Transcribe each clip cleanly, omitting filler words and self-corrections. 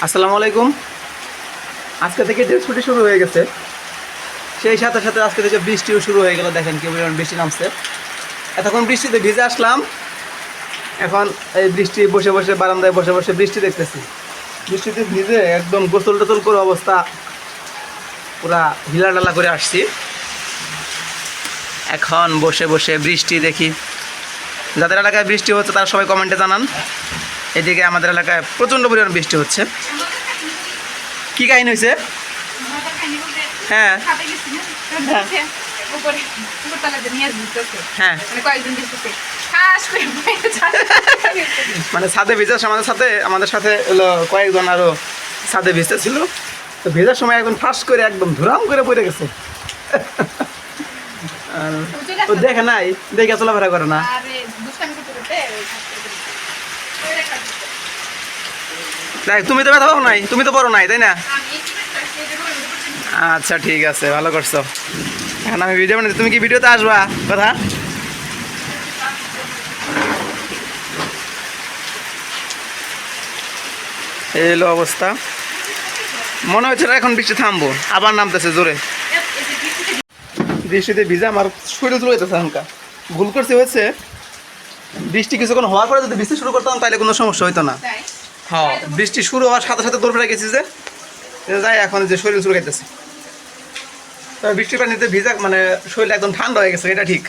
আসসালামু আলাইকুম। আজকে থেকে যে ছুটি শুরু হয়ে গেছে, সেই সাথে সাথে আজকে থেকে বৃষ্টিও শুরু হয়ে গেল। দেখেন কি পরিমাণ বৃষ্টি নামছে। এতক্ষণ বৃষ্টিতে ভিজে আসলাম, এখন এই বৃষ্টি বসে বসে বারান্দায় বসে বসে বৃষ্টি দেখতেছি। বৃষ্টিতে ভিজে একদম গোসল টোসল করে অবস্থা পুরা হিলাডালা করে আসছি। এখন বসে বসে বৃষ্টি দেখি। যাদের এলাকায় বৃষ্টি হচ্ছে তারা সবাই কমেন্টে জানান। এদিকে আমাদের এলাকায় প্রচণ্ড পরিমাণ বৃষ্টি হচ্ছে। কি কাহিনী হয়েছে? হ্যাঁ হ্যাঁ, মানে ছাদে ভিজার আমাদের সাথে হলো কয়েকজন আরো ছাদে ভিজতেছিল। তো ভেজার সময় একদম ফাঁস করে একদম ধুরাম করে পড়ে গেছে। তো দেখে নাই, দেখে চলাফেরা করে না। তুমি তো ব্যথা পাও নাই, তুমি তো বড় নাই, তাই না? আচ্ছা ঠিক আছে, ভালো করছো। এখন আমি ভিডিও বানাচ্ছি, তুমি কি ভিডিওতে আসবা? কথা এই হলো অবস্থা। মনে হচ্ছে না এখন বৃষ্টি থামবো, আবার নামতেছে জোরে। বৃষ্টিতে ভিজে আমার শরীর চলে যেতেছে। এখনকার ভুল করতে হয়েছে, বৃষ্টি কিছুক্ষণ হওয়ার পরে যদি বৃষ্টি শুরু করতাম তাহলে কোনো সমস্যা হইতো না। হ্যাঁ, বৃষ্টি শুরু হওয়ার সাথে সাথে দৌড় ফেলে গেছি যে যাই, এখন যে শরীর চলে গেতেছে। তবে বৃষ্টির পানিতে ভিজা মানে শরীরটা একদম ঠান্ডা হয়ে গেছে, এটা ঠিক।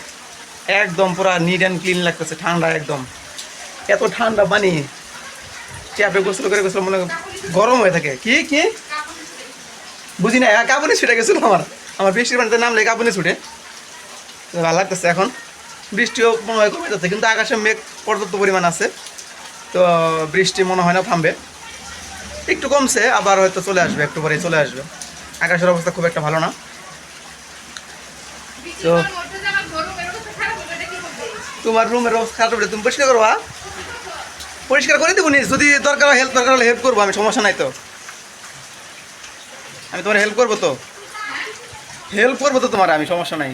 একদম পুরো নিট অ্যান্ড ক্লিন লাগতেছে, ঠান্ডা একদম। এত ঠান্ডা পানি ট্যাপে গোসল করে গোসল মনে গরম হয়ে থাকে। কি কি বুঝি না, কাঁপুনি ছুটে গেছিল আমার বৃষ্টির পানিতে নামলে কাঁপুনি ছুটে। ভালো লাগতেছে। এখন বৃষ্টিও মনে হয় কমে যাচ্ছে, কিন্তু আকাশে মেঘ পর্যাপ্ত পরিমাণ আছে। তো বৃষ্টি মনে হয় না থামবে, একটু কমছে, আবার হয়তো চলে আসবে, একটু পরেই চলে আসবে। আকাশের অবস্থা খুব একটা ভালো না। তো তোমার রুমের অবস্থা খারাপ হলে তুমি পরিষ্কার করবা? পরিষ্কার করে দেবো নিস, যদি দরকার হলে হেল্প করবো আমি, সমস্যা নাই। তো আমি তোমার হেল্প করবো তো তোমার, আমি সমস্যা নাই।